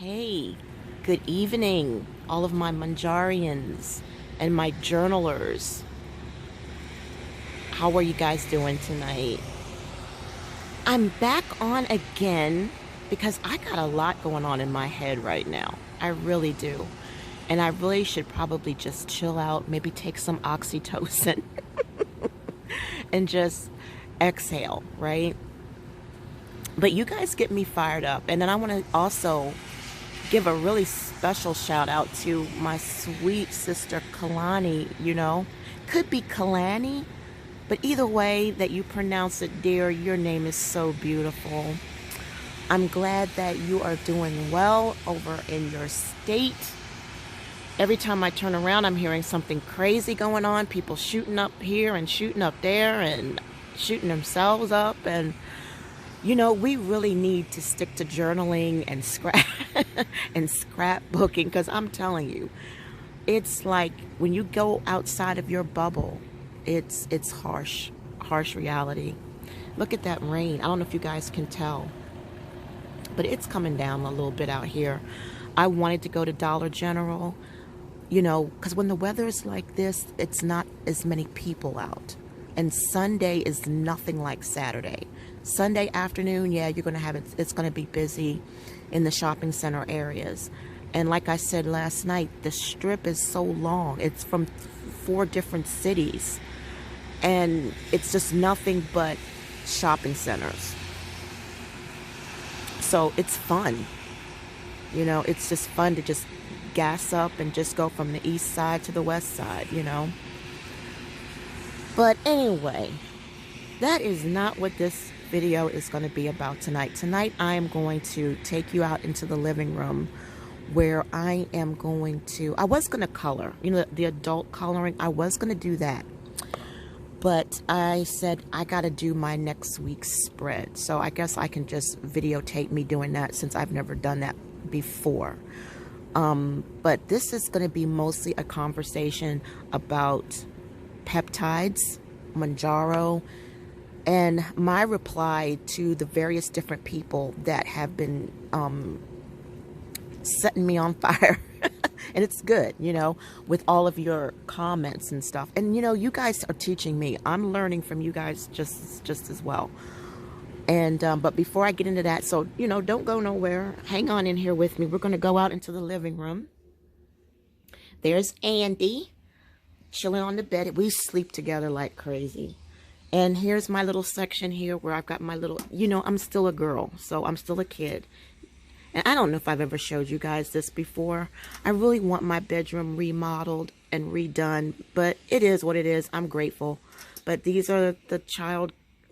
Hey, good evening, all of my Mounjarians and my journalers. How are you guys doing tonight? I'm back on again because I got a lot going on in my head right now. I really do. And I really should probably just chill out, maybe take some oxytocin and just exhale, right? But you guys get me fired up. And then I want to also give a really special shout out to my sweet sister Kalani, Could be Kalani, but either way that you pronounce it, dear, your name is so beautiful. I'm glad that you are doing well over in your state. Every time I turn around, I'm hearing something crazy going on. People shooting up here and shooting up there and shooting themselves up. And we really need to stick to journaling and scrapbooking, because I'm telling you, it's like when you go outside of your bubble, it's harsh reality. Look at that rain. I don't know if you guys can tell, but it's coming down a little bit out here. I wanted to go to Dollar General, because when the weather is like this, it's not as many people out. And Sunday is nothing like Saturday. Sunday afternoon, yeah, you're going to have it. It's going to be busy in the shopping center areas. And like I said last night, the strip is so long. It's from 4 different cities. And it's just nothing but shopping centers. So it's fun. It's just fun to just gas up and just go from the east side to the west side, But anyway, that is not what this video is going to be about tonight. Tonight, I am going to take you out into the living room where I was going to color, the adult coloring. I was going to do that. But I said I got to do my next week's spread. So I guess I can just videotape me doing that since I've never done that before. But this is going to be mostly a conversation about peptides, Mounjaro, and my reply to the various different people that have been setting me on fire. And it's good, with all of your comments and stuff. And, you guys are teaching me. I'm learning from you guys just as well. And but before I get into that, so, don't go nowhere. Hang on in here with me. We're going to go out into the living room. There's Andy chilling on the bed. We sleep together like crazy. And here's my little section here where I've got my little, I'm still a girl, so I'm still a kid. And I don't know if I've ever showed you guys this before. I really want my bedroom remodeled and redone, but it is what it is. I'm grateful. But these are the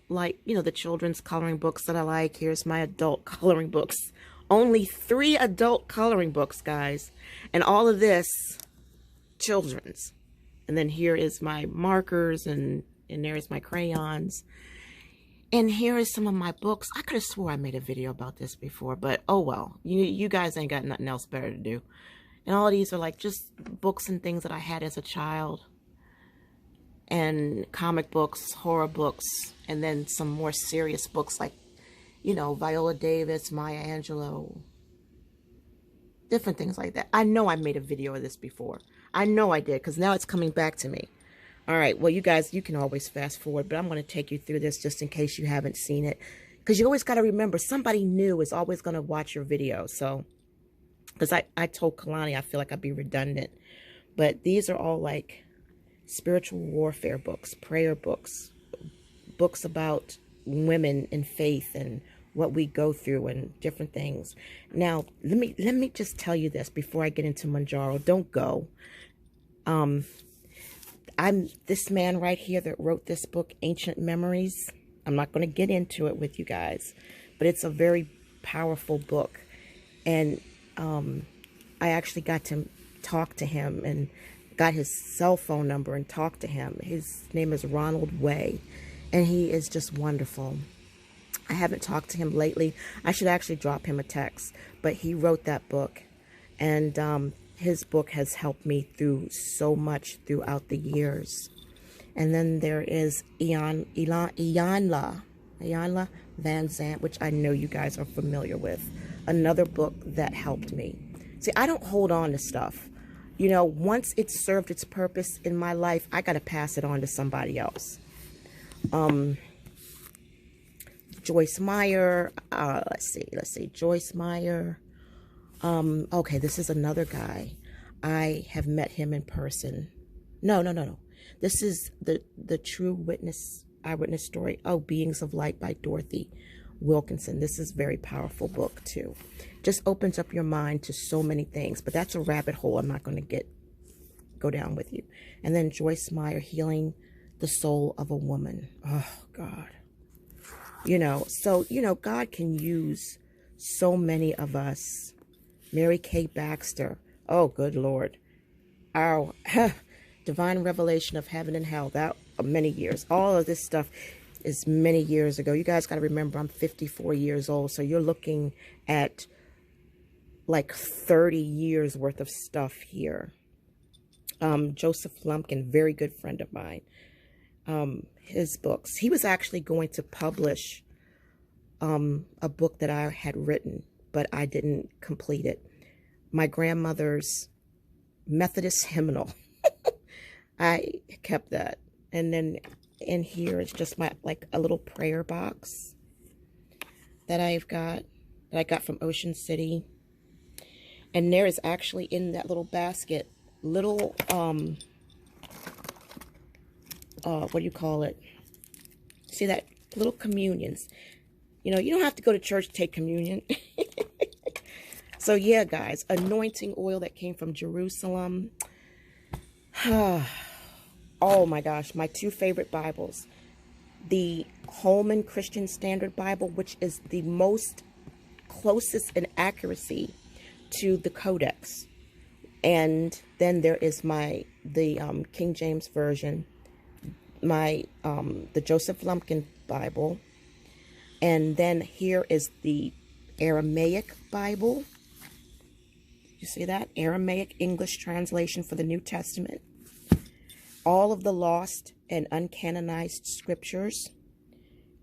the children's coloring books that I like. Here's my adult coloring books. Only 3 adult coloring books, guys. And all of this, children's. And then here is my markers, and there's my crayons. And here is some of my books. I could have swore I made a video about this before, but oh well. You guys ain't got nothing else better to do. And all of these are like just books and things that I had as a child. And comic books, horror books, and then some more serious books like, Viola Davis, Maya Angelou. Different things like that. I know I made a video of this before. I know I did, because now it's coming back to me. All right, well, you guys, you can always fast forward, but I'm going to take you through this just in case you haven't seen it. Because you always got to remember, somebody new is always going to watch your video. So, because I told Kalani I feel like I'd be redundant. But these are all like spiritual warfare books, prayer books, books about women and faith and what we go through and different things. Now, let me just tell you this before I get into Mounjaro. Don't go. I'm this man right here that wrote this book, Ancient Memories. I'm not going to get into it with you guys, but it's a very powerful book. And I actually got to talk to him and got his cell phone number and talked to him. His name is Ronald Way, and he is just wonderful. I haven't talked to him lately. I should actually drop him a text, but he wrote that book. And his book has helped me through so much throughout the years. And then there is Iyanla Van Zandt, which I know you guys are familiar with. another book that helped me. See, I don't hold on to stuff. You know, once it's served its purpose in my life, I got to pass it on to somebody else. Joyce Meyer. Let's see. Joyce Meyer. Okay, this is another guy. I have met him in person. No. This is the True Witness, Eyewitness Story. Oh, Beings of Light by Dorothy Wilkinson. This is a very powerful book too. Just opens up your mind to so many things, but that's a rabbit hole I'm not going to go down with you. And then Joyce Meyer, Healing the Soul of a Woman. Oh God. You know, so, you know, God can use so many of us. Mary Kay Baxter. Oh, good Lord. Our Divine Revelation of Heaven and Hell. That many years. All of this stuff is many years ago. You guys got to remember, I'm 54 years old. So you're looking at like 30 years worth of stuff here. Joseph Lumpkin, very good friend of mine. His books. He was actually going to publish a book that I had written, but I didn't complete it. My grandmother's Methodist hymnal. I kept that. And then in here is just my, like, a little prayer box that I got from Ocean City. And there is actually in that little basket little what do you call it? See that? Little communions. You know, you don't have to go to church to take communion. So yeah, guys, anointing oil that came from Jerusalem. Oh my gosh, my two favorite Bibles. The Holman Christian Standard Bible, which is the most closest in accuracy to the Codex. And then there is the King James Version, the Joseph Lumpkin Bible, and then here is the Aramaic Bible. You see that? Aramaic English translation for the New Testament. All of the lost and uncanonized scriptures.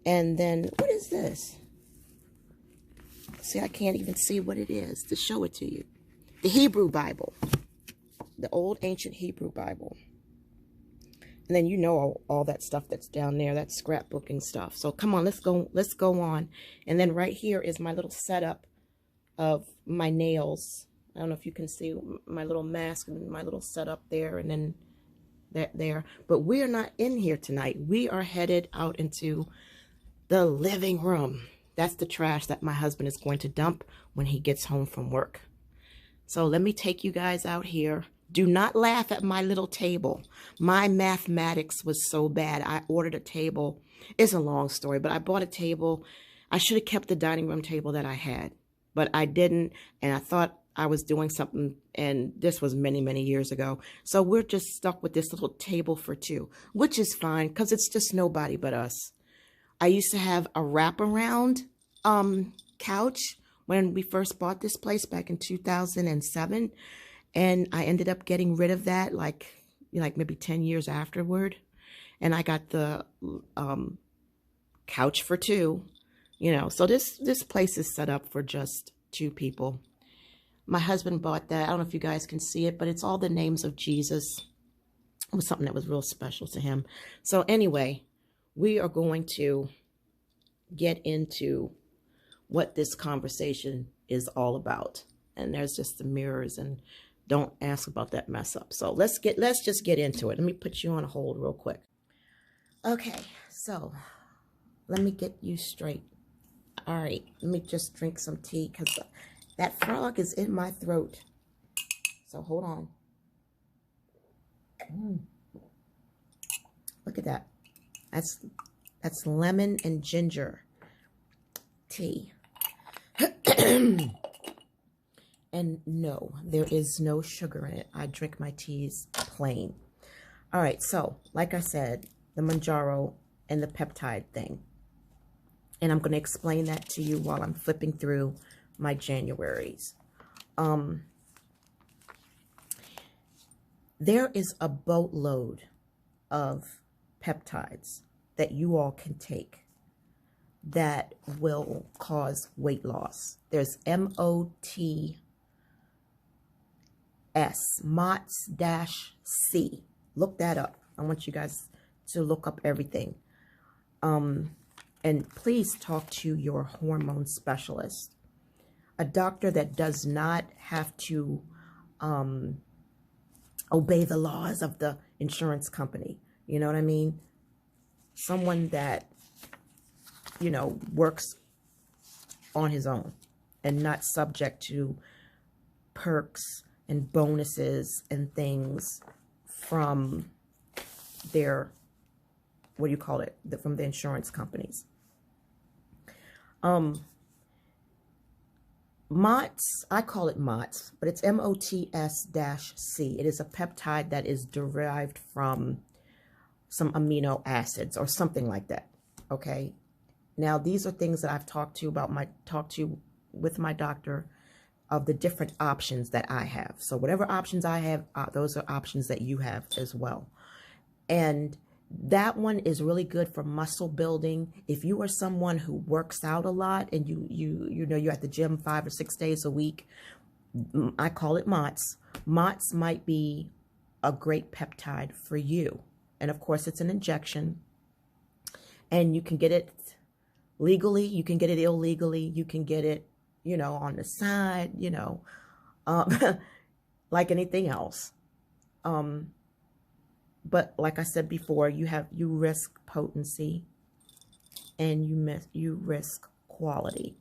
And then, what is this? See, I can't even see what it is to show it to you. The Hebrew Bible. The old ancient Hebrew Bible. And then you know all that stuff that's down there. That's scrapbooking stuff. So come on, let's go on. And then right here is my little setup of my nails. I don't know if you can see my little mask and my little setup there, and then that there. But we're not in here tonight. We are headed out into the living room. That's the trash that my husband is going to dump when he gets home from work. So let me take you guys out here. Do not laugh at my little table. My mathematics was so bad. I ordered a table. It's a long story, but I bought a table. I should have kept the dining room table that I had, but I didn't. And I thought I was doing something, and this was many, many years ago. So we're just stuck with this little table for two, which is fine because it's just nobody but us. I used to have a wraparound couch when we first bought this place back in 2007. And I ended up getting rid of that like maybe 10 years afterward. And I got the couch for two, you know. So this place is set up for just two people. My husband bought that. I don't know if you guys can see it, but it's all the names of Jesus. It was something that was real special to him. So anyway, we are going to get into what this conversation is all about. And there's just the mirrors, and don't ask about that mess up. So let's just get into it. Let me put you on a hold real quick. Okay, so let me get you straight. All right, let me just drink some tea because that frog is in my throat. So hold on. Look at that. That's lemon and ginger tea. And no, there is no sugar in it. I drink my teas plain. All right, so like I said, the Mounjaro and the peptide thing. And I'm going to explain that to you while I'm flipping through my Januaries. There is a boatload of peptides that you all can take that will cause weight loss. There's MOTS, MOTS-C. Look that up. I want you guys to look up everything. And please talk to your hormone specialist, a doctor that does not have to obey the laws of the insurance company. You know what I mean? Someone that, you know, works on his own and not subject to perks and bonuses and things from their, what do you call it, from the insurance companies. MOTS, I call it MOTS, but it's MOTS-C. It is a peptide that is derived from some amino acids or something like that. Okay. Now, these are things that I've talked to with my doctor of the different options that I have. So whatever options I have, those are options that you have as well. And that one is really good for muscle building. If you are someone who works out a lot and you know you're at the gym 5 or 6 days a week, I call it MOTS. MOTS might be a great peptide for you. And of course, it's an injection, and you can get it legally, you can get it illegally, you can get it, you know, on the side, you know, like anything else. But like I said before, you risk potency and you risk quality.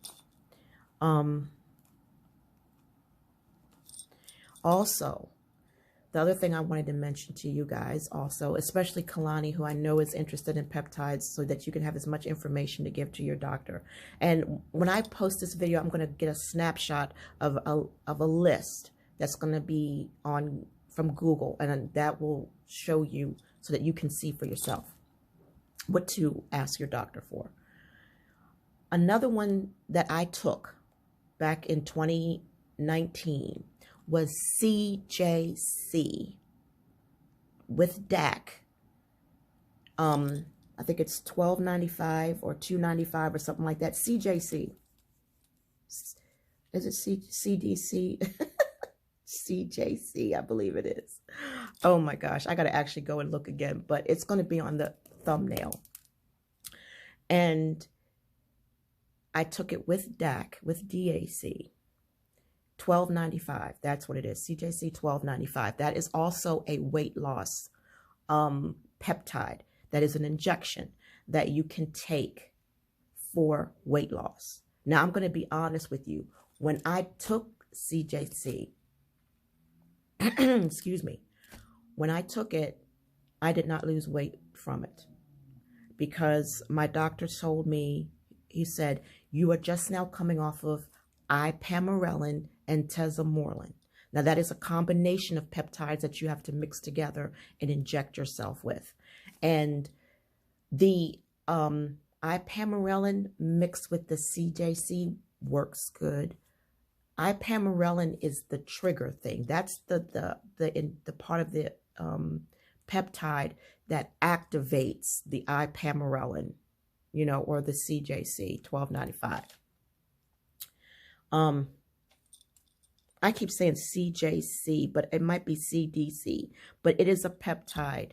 Also, the other thing I wanted to mention to you guys also, especially Kalani, who I know is interested in peptides, so that you can have as much information to give to your doctor. And when I post this video, I'm going to get a snapshot of a list that's going to be from Google, and that will show you so that you can see for yourself what to ask your doctor for. Another one that I took back in 2019 was CJC with DAC. I think it's $12.95 or $2.95 or something like that. CJC. Is it CDC? CJC, I believe it is. Oh my gosh, I got to actually go and look again, but it's going to be on the thumbnail. And I took it with DAC, with DAC. $12.95. That's what it is. CJC $12.95. That is also a weight loss peptide. That is an injection that you can take for weight loss. Now, I'm going to be honest with you. When I took CJC, excuse me, when I took it, I did not lose weight from it, because my doctor told me, he said, you are just now coming off of ipamorelin and tesamorelin. Now, that is a combination of peptides that you have to mix together and inject yourself with. And the ipamorelin mixed with the CJC works good. Ipamorelin is the trigger thing. That's the part of the peptide that activates the ipamorelin, you know, or the CJC $12.95. I keep saying CJC, but it might be CDC, but it is a peptide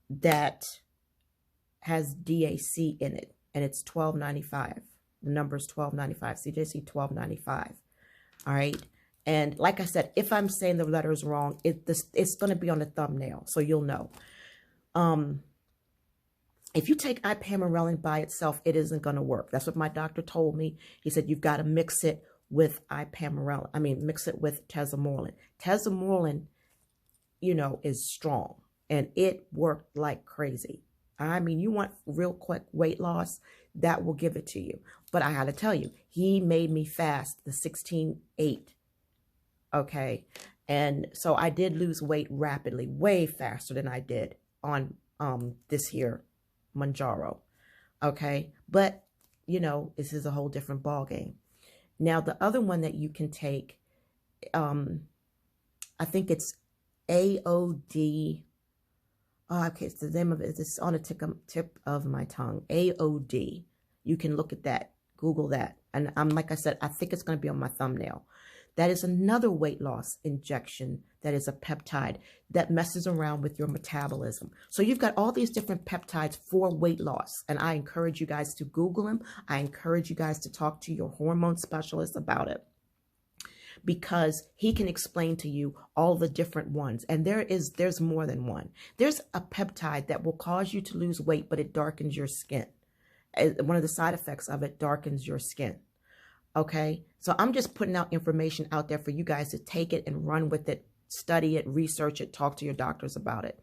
that has DAC in it, and it's $12.95. The number is $12.95. CJC $12.95. All right. And like I said, if I'm saying the letters wrong, it's going to be on the thumbnail, so you'll know. If you take ipamorelin by itself, it isn't going to work. That's what my doctor told me. He said, you've got to mix it with ipamorelin. I mean, mix it with tesamorelin. Tesamorelin, you know, is strong, and it worked like crazy. I mean, you want real quick weight loss, that will give it to you. But I got to tell you, he made me fast the 16-8. Okay. And so I did lose weight rapidly, way faster than I did on this here Mounjaro. Okay. But, you know, this is a whole different ball game. Now, the other one that you can take, I think it's AOD Oh, okay, it's the name of it. It's on the tip of my tongue. AOD. You can look at that. Google that. And I'm like I said, I think it's going to be on my thumbnail. That is another weight loss injection that is a peptide that messes around with your metabolism. So you've got all these different peptides for weight loss. And I encourage you guys to Google them. I encourage you guys to talk to your hormone specialist about it, because he can explain to you all the different ones. And there's more than one. There's a peptide that will cause you to lose weight, but it darkens your skin. One of the side effects of it darkens your skin. Okay, so I'm just putting out information out there for you guys to take it and run with it, study it, research it, talk to your doctors about it.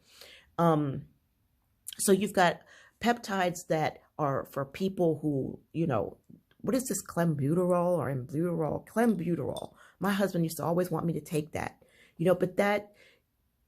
So you've got peptides that are for people who, you know, what is this, clenbuterol or albuterol? Clenbuterol. My husband used to always want me to take that, you know, but that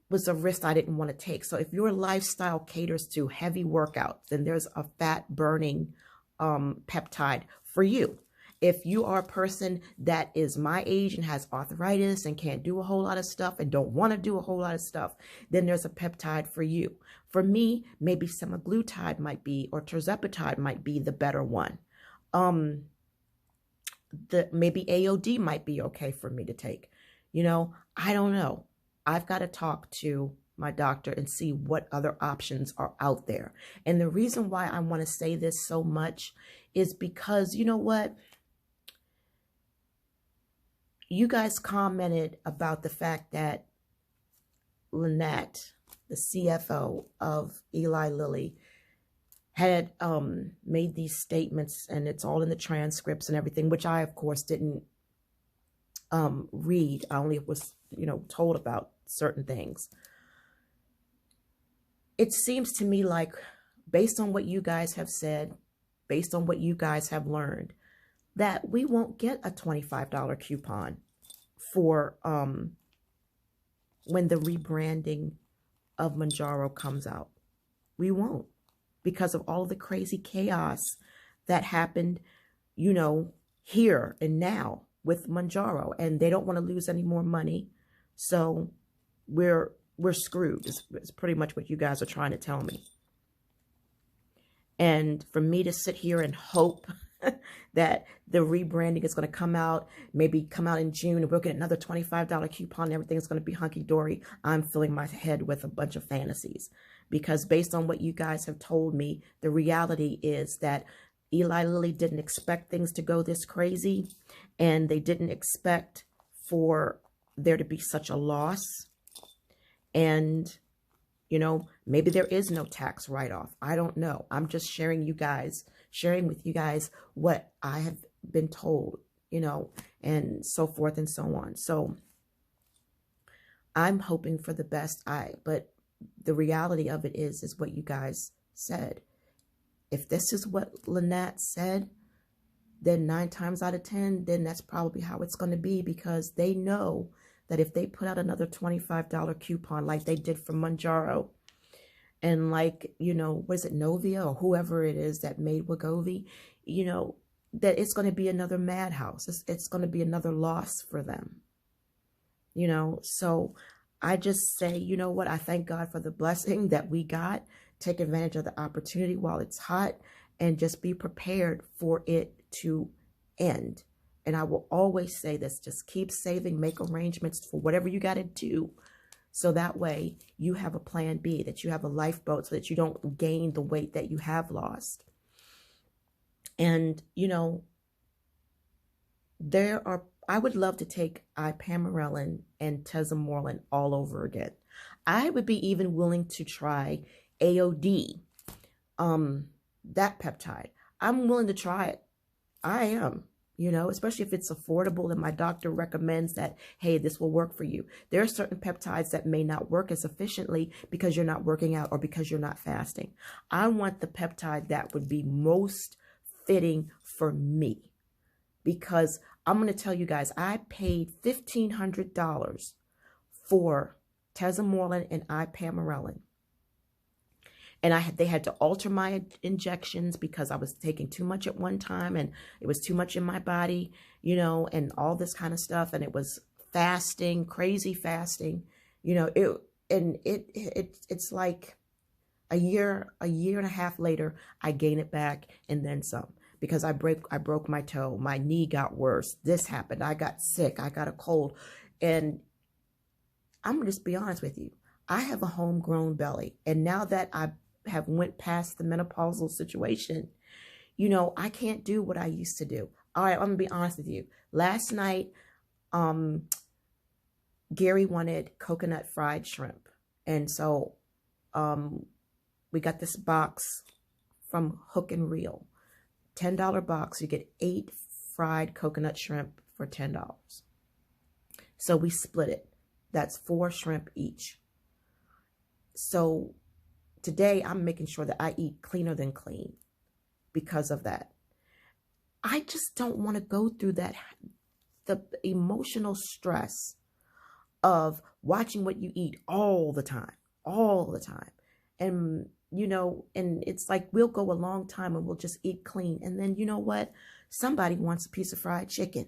was a risk I didn't want to take. So if your lifestyle caters to heavy workouts, then there's a fat burning peptide for you. If you are a person that is my age and has arthritis and can't do a whole lot of stuff and don't want to do a whole lot of stuff, then there's a peptide for you. For me, maybe semaglutide might be, or tirzepatide might be the better one. Maybe AOD might be okay for me to take. You know, I don't know. I've got to talk to my doctor and see what other options are out there. And the reason why I want to say this so much is because, you know what? You guys commented about the fact that Lynette, the CFO of Eli Lilly, had made these statements, and it's all in the transcripts and everything, which I, of course, didn't read. I only was, you know, told about certain things. It seems to me like, based on what you guys have said, based on what you guys have learned, that we won't get a $25 coupon for when the rebranding of Mounjaro comes out. We won't, because of all the crazy chaos that happened, you know, here and now with Mounjaro, and they don't want to lose any more money. So we're screwed. It's pretty much what you guys are trying to tell me. And for me to sit here and hope that the rebranding is going to come out, maybe come out in June, and we'll get another $25 coupon and everything's going to be hunky-dory, I'm filling my head with a bunch of fantasies. Because based on what you guys have told me, the reality is that Eli Lilly didn't expect things to go this crazy, and they didn't expect for there to be such a loss. And, you know, maybe there is no tax write-off. I don't know. I'm just sharing with you guys what I have been told, you know, and so forth and so on. So I'm hoping for the best. But the reality of it is what you guys said. If this is what Lynette said, then 9 times out of 10, then that's probably how it's going to be, because they know that if they put out another $25 coupon like they did for Mounjaro, and like, you know, what is it, Novia or whoever it is that made Wegovy, you know, that it's going to be another madhouse. It's going to be another loss for them, you know. So I just say, you know what, I thank God for the blessing that we got. Take advantage of the opportunity while it's hot, and just be prepared for it to end. And I will always say this, just keep saving, make arrangements for whatever you got to do. So that way you have a plan B, that you have a lifeboat, so that you don't gain the weight that you have lost. And, you know, I would love to take ipamorelin and tesamorelin all over again. I would be even willing to try AOD, that peptide. I'm willing to try it. I am. You know, especially if it's affordable and my doctor recommends that, hey, this will work for you. There are certain peptides that may not work as efficiently because you're not working out or because you're not fasting. I want the peptide that would be most fitting for me, because I'm going to tell you guys, I paid $1,500 for tesamorelin and ipamorelin. And they had to alter my injections because I was taking too much at one time, and it was too much in my body, you know, and all this kind of stuff. And it was fasting, crazy fasting, you know, it's like a year and a half later, I gain it back and then some because I broke my toe. My knee got worse. This happened. I got sick. I got a cold. And I'm gonna just be honest with you. I have a homegrown belly. And now that I have went past the menopausal situation, you know, I can't do what I used to do. All right, I'm gonna be honest with you. Last night, Gary wanted coconut fried shrimp. And so we got this box from Hook and Reel. $10 box. You get 8 fried coconut shrimp for $10. So we split it. That's 4 shrimp each. So today I'm making sure that I eat cleaner than clean because of that. I just don't want to go through that, the emotional stress of watching what you eat all the time. And, you know, and it's like we'll go a long time and we'll just eat clean. And then, you know what? Somebody wants a piece of fried chicken,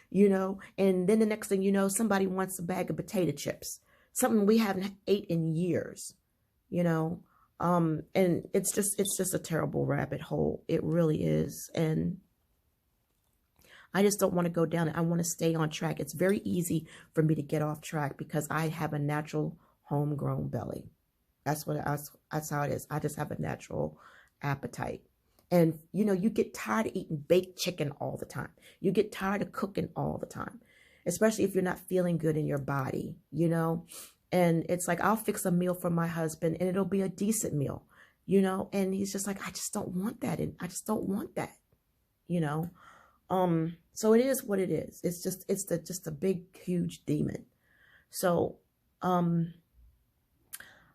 you know, and then the next thing you know, somebody wants a bag of potato chips, something we haven't ate in years, you know. And it's just a terrible rabbit hole. It really is. And I just don't want to go down it. I want to stay on track. It's very easy for me to get off track because I have a natural homegrown belly. That's how it is. I just have a natural appetite. And, you know, you get tired of eating baked chicken all the time. You get tired of cooking all the time, especially if you're not feeling good in your body, you know. And it's like, I'll fix a meal for my husband and it'll be a decent meal, you know. And he's just like, I just don't want that. And I just don't want that, you know. So it is what it is. It's just a big, huge demon. So,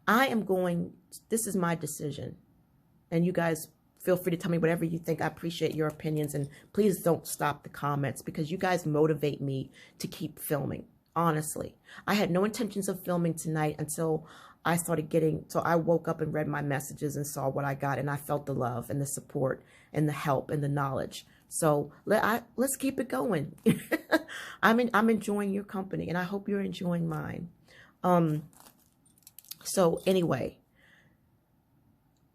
I am going, this is my decision. And you guys feel free to tell me whatever you think. I appreciate your opinions. And please don't stop the comments because you guys motivate me to keep filming. Honestly, I had no intentions of filming tonight until I started getting, so I woke up and read my messages and saw what I got. And I felt the love and the support and the help and the knowledge. So let's keep it going. I'm enjoying your company and I hope you're enjoying mine. So anyway,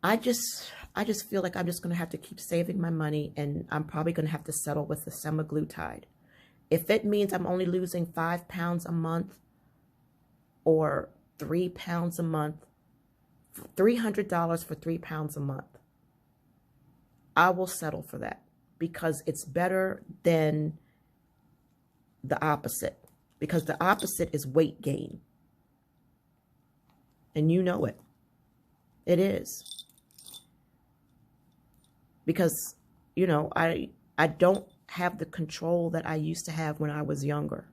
I just feel like I'm just going to have to keep saving my money and I'm probably going to have to settle with the semaglutide. If it means I'm only losing 5 pounds a month or 3 pounds a month, $300 for 3 pounds a month, I will settle for that because it's better than the opposite, because the opposite is weight gain. And you know it. It is. Because, you know, I don't have the control that I used to have when I was younger.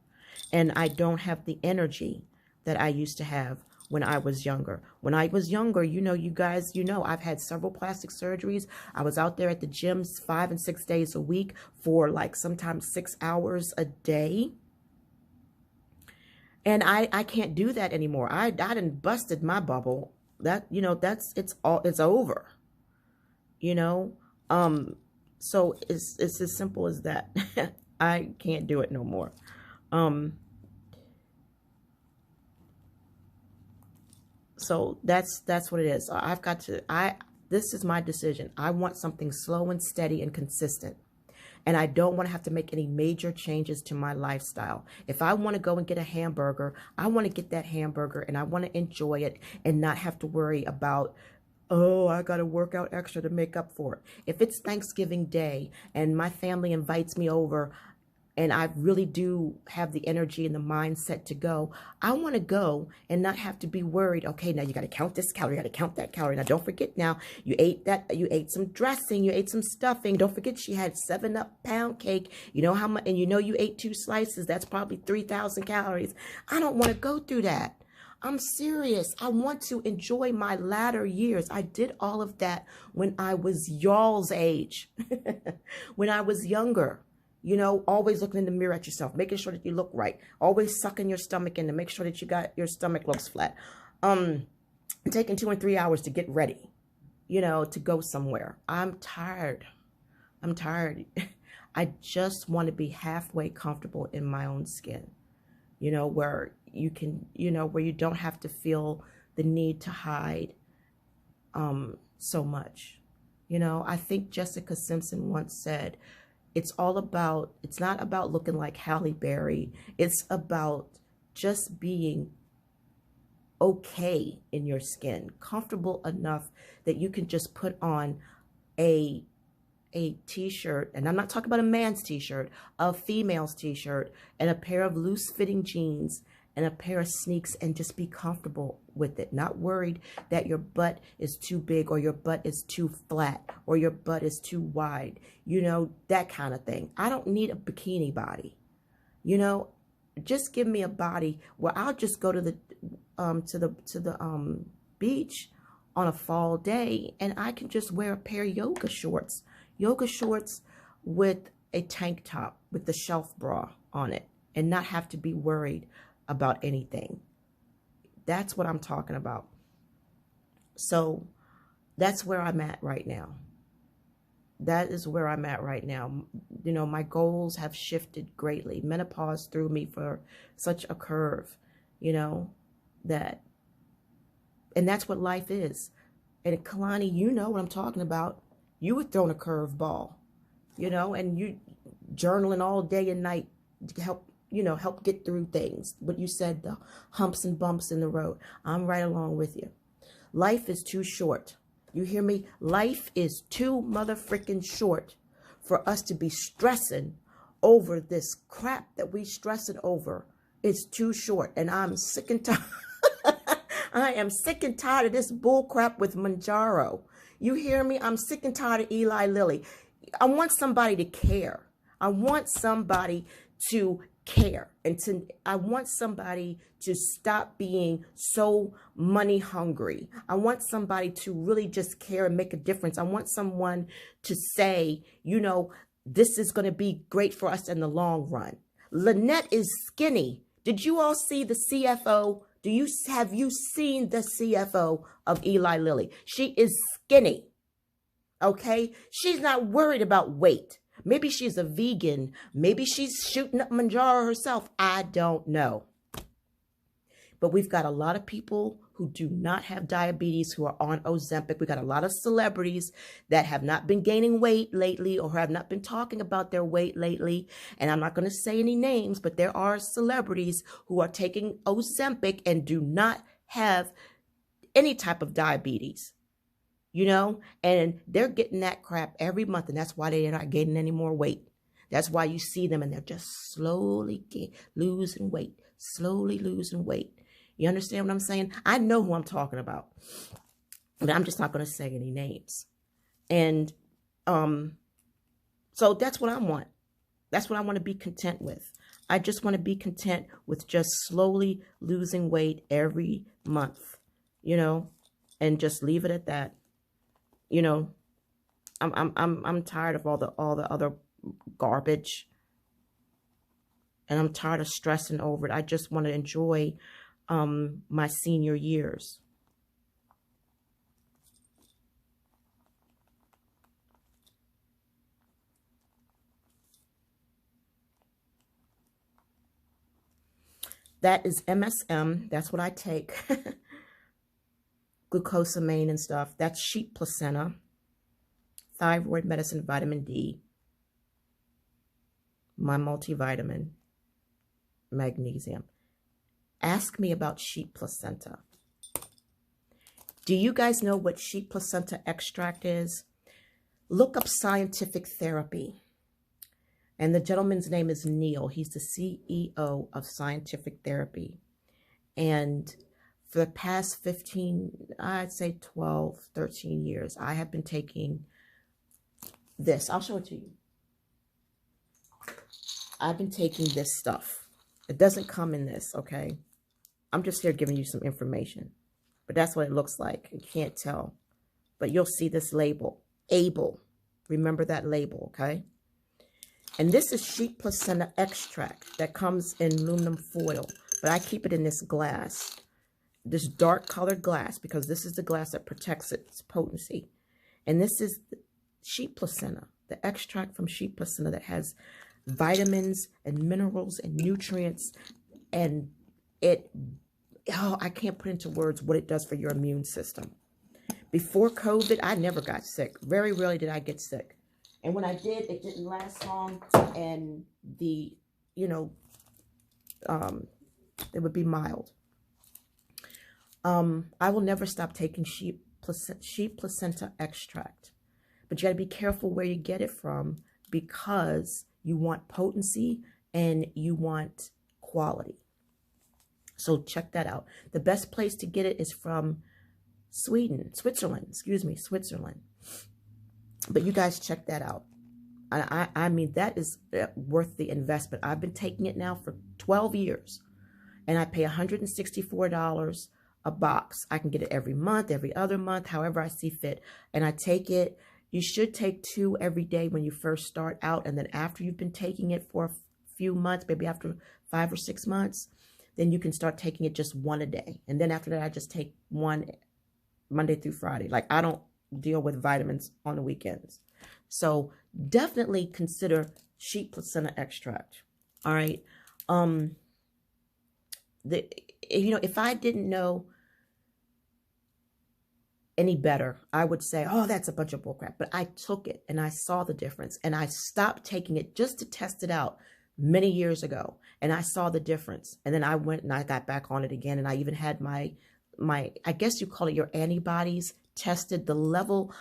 And I don't have the energy that I used to have when I was younger. When I was younger, you know, you guys, you know, I've had several plastic surgeries. I was out there at the gyms 5 and 6 days a week for like sometimes 6 hours a day. And I can't do that anymore. I done busted my bubble. That, you know, it's over. You know? So it's as simple as that. I can't do it no more. So that's what it is. I've got to, this is my decision. I want something slow and steady and consistent. And I don't want to have to make any major changes to my lifestyle. If I want to go and get a hamburger, I want to get that hamburger and I want to enjoy it and not have to worry about, oh, I got to work out extra to make up for it. If it's Thanksgiving Day and my family invites me over and I really do have the energy and the mindset to go, I want to go and not have to be worried. Okay, now you got to count this calorie, you got to count that calorie. Now don't forget, now you ate some dressing, you ate some stuffing. Don't forget she had 7-Up pound cake. You know how much, and you know you ate 2 slices. That's probably 3,000 calories. I don't want to go through that. I'm serious. I want to enjoy my latter years. I did all of that when I was y'all's age, when I was younger. You know, always looking in the mirror at yourself, making sure that you look right. Always sucking your stomach in to make sure that your stomach looks flat. Taking 2 and 3 hours to get ready, you know, to go somewhere. I'm tired. I'm tired. I just want to be halfway comfortable in my own skin, you know, where you can, you know, where you don't have to feel the need to hide so much. You know, I think Jessica Simpson once said, it's not about looking like Halle Berry. It's about just being okay in your skin, comfortable enough that you can just put on a t-shirt, and I'm not talking about a man's t-shirt, a female's t-shirt, and a pair of loose fitting jeans and a pair of sneaks, and just be comfortable with it. Not worried that your butt is too big, or your butt is too flat, or your butt is too wide, you know, that kind of thing. I don't need a bikini body. You know, just give me a body where I'll just go to the beach on a fall day, and I can just wear a pair of yoga shorts with a tank top with the shelf bra on it, and not have to be worried about anything. That's what I'm talking about. So that's where I'm at right now. That is where I'm at right now. You know, my goals have shifted greatly. Menopause threw me for such a curve, you know, and that's what life is. And Kalani, you know what I'm talking about. You were thrown a curveball, you know, and you journaling all day and night to help get through things. What you said, the humps and bumps in the road. I'm right along with you. Life is too short. You hear me? Life is too motherfucking short for us to be stressing over this crap that we stressing over. It's too short, and I'm sick and tired. I am sick and tired of this bull crap with Mounjaro. You hear me? I'm sick and tired of Eli Lilly. I want somebody to care. I want somebody to care, and I want somebody to stop being so money hungry. I want somebody to really just care and make a difference. I want someone to say, you know, this is going to be great for us in the long run. Lynette is skinny. Did you all see the CFO? Have you seen the CFO of Eli Lilly? She is skinny. Okay? She's not worried about weight. Maybe she's a vegan. Maybe she's shooting up Mounjaro herself. I don't know. But we've got a lot of people who do not have diabetes who are on Ozempic. We got a lot of celebrities that have not been gaining weight lately, or have not been talking about their weight lately. And I'm not going to say any names, but there are celebrities who are taking Ozempic and do not have any type of diabetes. You know, and they're getting that crap every month, and that's why they're not gaining any more weight. That's why you see them and they're just slowly losing weight, slowly losing weight. You understand what I'm saying? I know who I'm talking about, but I'm just not going to say any names. And so that's what I want. That's what I want to be content with. I just want to be content with just slowly losing weight every month, you know, and just leave it at that. You know, I'm tired of all the other garbage, and I'm tired of stressing over it. I just want to enjoy my senior years. That is MSM. That's what I take. Glucosamine and stuff. That's sheep placenta, thyroid medicine, vitamin D, my multivitamin, magnesium. Ask me about sheep placenta. Do you guys know what sheep placenta extract is? Look up scientific therapy. And the gentleman's name is Neil. He's the CEO of Scientific Therapy. And for the past 15, I'd say 12, 13 years, I have been taking this. I'll show it to you. I've been taking this stuff. It doesn't come in this, okay? I'm just here giving you some information. But that's what it looks like. You can't tell. But you'll see this label. Able. Remember that label, okay? And this is sheep placenta extract that comes in aluminum foil. But I keep it in this glass. This dark colored glass, because this is the glass that protects its potency. And this is sheep placenta, the extract from sheep placenta that has vitamins and minerals and nutrients. And I can't put into words what it does for your immune system. Before COVID, I never got sick. Very rarely did I get sick. And when I did, it didn't last long. And the, you know, it would be mild. I will never stop taking sheep placenta extract. But you got to be careful where you get it from, because you want potency and you want quality. So check that out. The best place to get it is from Switzerland. But you guys check that out. I mean, that is worth the investment. I've been taking it now for 12 years, and I pay $164 a box. I can get it every month, every other month, however I see fit. And I take it. You should take 2 every day when you first start out, and then after you've been taking it for a few months, maybe after 5 or 6 months, then you can start taking it just 1 a day. And then after that, I just take 1 Monday through Friday. Like, I don't deal with vitamins on the weekends. So definitely consider sheep placenta extract. All right. If I didn't know any better, I would say, oh, that's a bunch of bullcrap. But I took it and I saw the difference, and I stopped taking it just to test it out many years ago. And I saw the difference. And then I went and I got back on it again. And I even had my, I guess you call it your antibodies tested, the level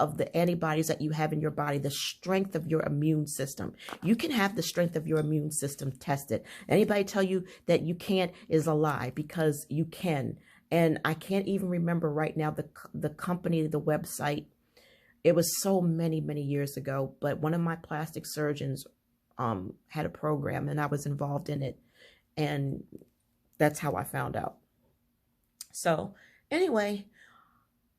of the antibodies that you have in your body, the strength of your immune system. You can have the strength of your immune system tested. Anybody tell you that you can't is a lie, because you can. And I can't even remember right now the company, the website. It was so many years ago, but one of my plastic surgeons had a program, and I was involved in it, and that's how I found out. So anyway,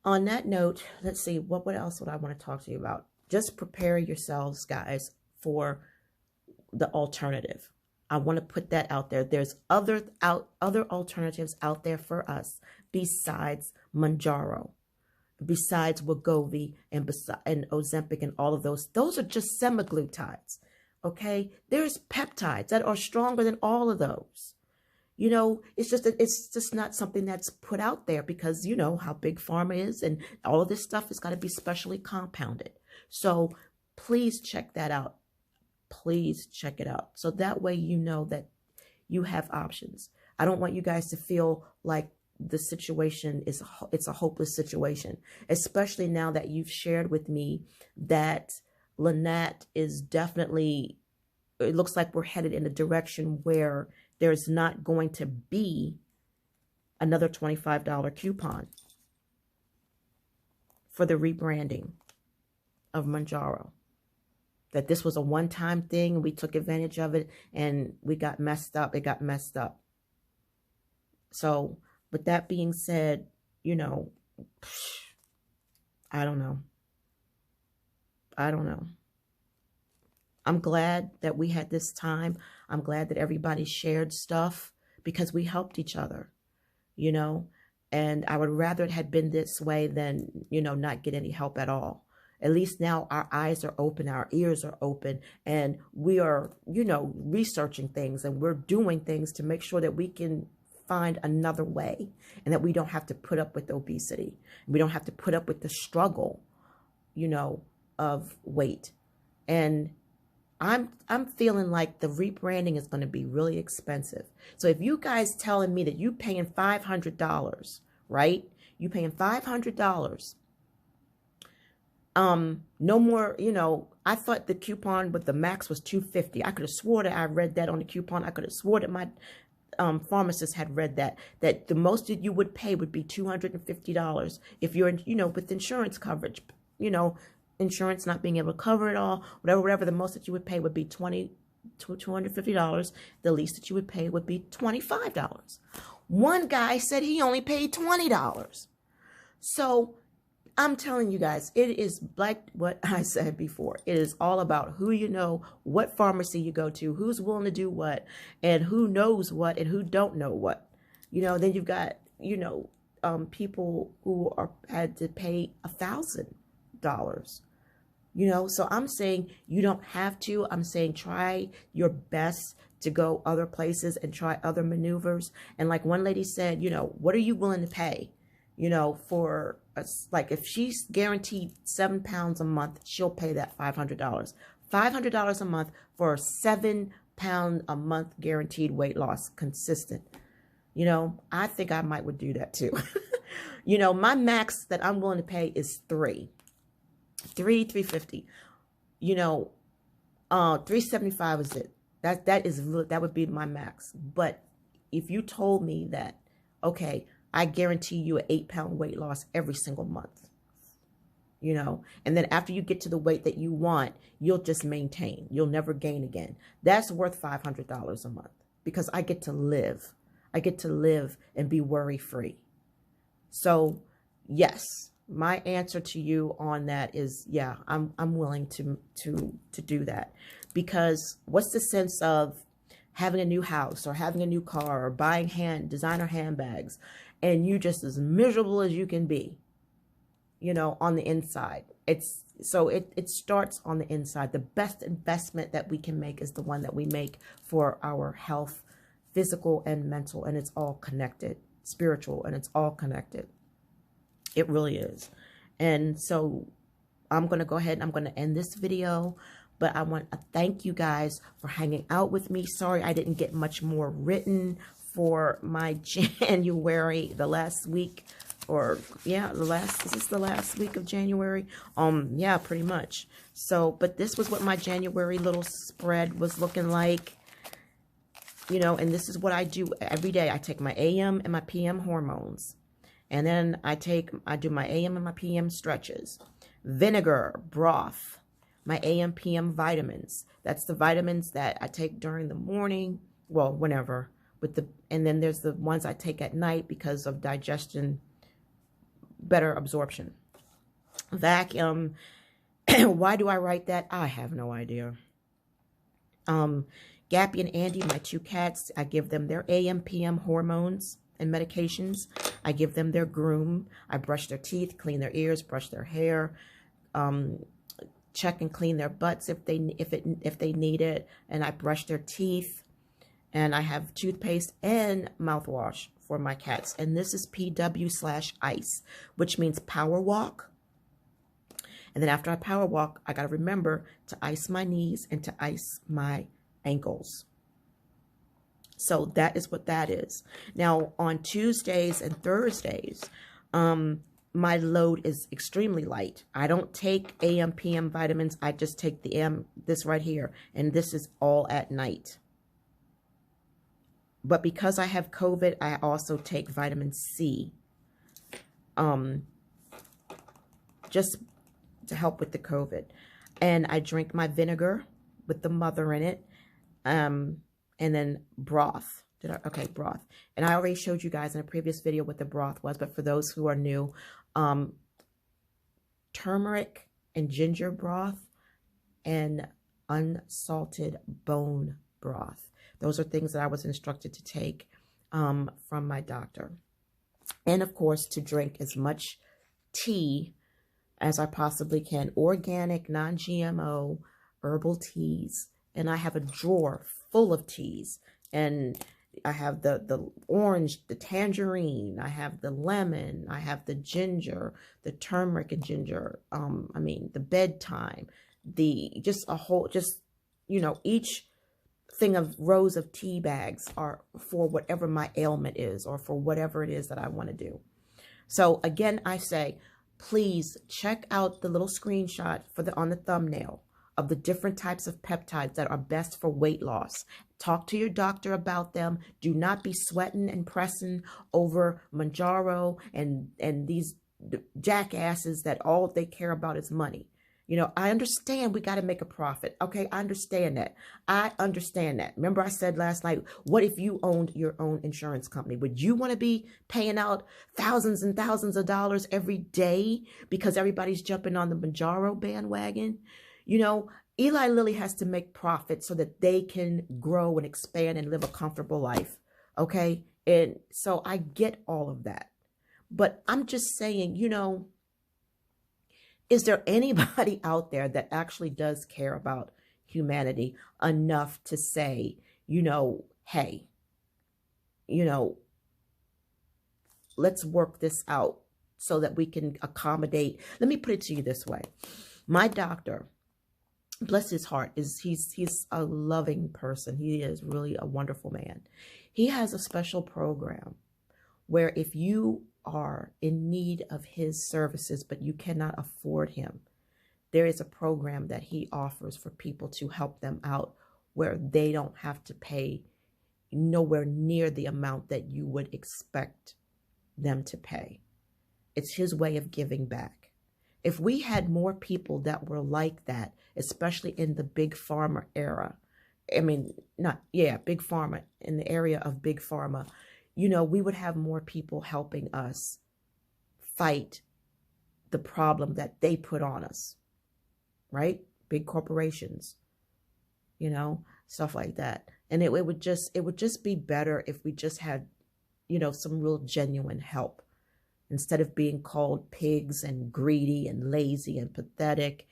on that note, let's see, what else would I want to talk to you about? Just prepare yourselves, guys, for the alternative. I want to put that out there. There's other alternatives out there for us besides Mounjaro, besides Wegovy and Ozempic and all of those. Those are just semaglutides, okay? There's peptides that are stronger than all of those. You know, it's just not something that's put out there, because you know how big pharma is, and all of this stuff has got to be specially compounded. So please check that out. Please check it out. So that way you know that you have options. I don't want you guys to feel like the situation it's a hopeless situation, especially now that you've shared with me that Lynette is definitely, it looks like we're headed in a direction where there's not going to be another $25 coupon for the rebranding of Mounjaro. That this was a one-time thing. We took advantage of it and we got messed up. It got messed up. So, with that being said, you know, I don't know. I'm glad that we had this time. I'm glad that everybody shared stuff, because we helped each other, you know, and I would rather it had been this way than, you know, not get any help at all. At least now our eyes are open, our ears are open, and we are, you know, researching things, and we're doing things to make sure that we can find another way, and that we don't have to put up with obesity. We don't have to put up with the struggle, you know, of weight. And I'm feeling like the rebranding is going to be really expensive. So if you guys telling me that you paying $500, right? You paying $500. No more, you know, I thought the coupon with the max was $250. I could have swore that I read that on the coupon. I could have swore that my pharmacist had read that the most that you would pay would be $250 if you're, you know, with insurance coverage, you know, insurance not being able to cover it all, whatever, the most that you would pay would be $250. The least that you would pay would be $25. One guy said he only paid $20. So I'm telling you guys, it is like what I said before. It is all about who you know, what pharmacy you go to, who's willing to do what, and who knows what, and who don't know what. You know, then you've got, you know, people who had to pay $1,000. You know, so I'm saying you don't have to. I'm saying try your best to go other places and try other maneuvers. And like one lady said, you know, what are you willing to pay, you know, for like if she's guaranteed 7 pounds a month, she'll pay that $500. $500 a month for a 7-pound a month guaranteed weight loss, consistent. You know, I think I might would do that too. You know, my max that I'm willing to pay is $350. You know, 375 is it. That would be my max. But if you told me that, okay, I guarantee you an 8-pound weight loss every single month, you know, and then after you get to the weight that you want, you'll just maintain. You'll never gain again. That's worth $500 a month because I get to live. I get to live and be worry-free. So, yes, my answer to you on that is, yeah, I'm willing to do that, because what's the sense of having a new house or having a new car or buying designer handbags and you just as miserable as you can be, you know, on the inside? It starts on the inside. The best investment that we can make is the one that we make for our health, physical and mental, and it's all connected, spiritual, and it's all connected. It really is. And so I'm going to go ahead and I'm going to end this video, but I want to thank you guys for hanging out with me. Sorry I didn't get much more written for my January, the last week, or yeah, is this the last week of January? Yeah, pretty much. So, but this was what my January little spread was looking like. You know, and this is what I do every day. I take my AM and my PM hormones. And then I do my AM and my PM stretches. Vinegar, broth, my AM, PM vitamins. That's the vitamins that I take during the morning. Well, whenever. And then there's the ones I take at night because of digestion, better absorption. Vacuum. Why do I write that? I have no idea. Gappy and Andy, my 2 cats, I give them their AM, PM hormones and medications. I give them their groom. I brush their teeth, clean their ears, brush their hair, check and clean their butts if they need it, and I brush their teeth. And I have toothpaste and mouthwash for my cats. And this is PW/ice, which means power walk. And then after I power walk, I got to remember to ice my knees and to ice my ankles. So that is what that is. Now, on Tuesdays and Thursdays, my load is extremely light. I don't take AM, PM vitamins. I just take this right here. And this is all at night. But because I have COVID, I also take vitamin C. Just to help with the COVID. And I drink my vinegar with the mother in it. And then broth. Okay, broth. And I already showed you guys in a previous video what the broth was, but for those who are new, turmeric and ginger broth and unsalted bone broth. Those are things that I was instructed to take from my doctor. And of course, to drink as much tea as I possibly can. Organic, non-GMO, herbal teas. And I have a drawer full of teas. And I have the orange, the tangerine. I have the lemon. I have the ginger, the turmeric and ginger. The bedtime. Just you know, each thing of rows of tea bags are for whatever my ailment is or for whatever it is that I want to do. So again, I say, please check out the little screenshot on the thumbnail of the different types of peptides that are best for weight loss. Talk to your doctor about them. Do not be sweating and pressing over Mounjaro and these jackasses that all they care about is money. You know, I understand we got to make a profit. Okay, I understand that. I understand that. Remember I said last night, what if you owned your own insurance company? Would you want to be paying out thousands and thousands of dollars every day because everybody's jumping on the Mounjaro bandwagon? You know, Eli Lilly has to make profit so that they can grow and expand and live a comfortable life. Okay, and so I get all of that. But I'm just saying, you know, is there anybody out there that actually does care about humanity enough to say, you know, hey, you know, let's work this out. so that we can accommodate. Let me put it to you this way. My doctor, bless his heart, he's a loving person. He is really a wonderful man. He has a special program where if you are in need of his services, but you cannot afford him, there is a program that he offers for people to help them out where they don't have to pay nowhere near the amount that you would expect them to pay. It's his way of giving back. If we had more people that were like that, especially in the big pharma era, big pharma, in the area of big pharma, we would have more people helping us fight the problem that they put on us, right? Big corporations, stuff like that. And it would just be better if we just had, some real genuine help instead of being called pigs and greedy and lazy and pathetic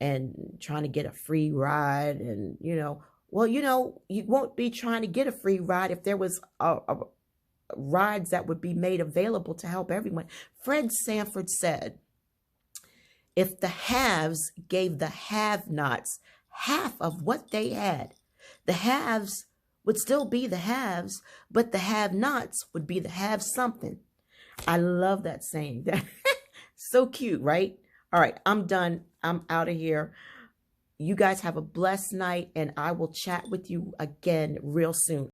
and trying to get a free ride. And, you won't be trying to get a free ride if there was rides that would be made available to help everyone. Fred Sanford said, if the haves gave the have-nots half of what they had, the haves would still be the haves, but the have-nots would be the have something. I love that saying. So cute, right? All right, I'm done. I'm out of here. You guys have a blessed night, and I will chat with you again real soon.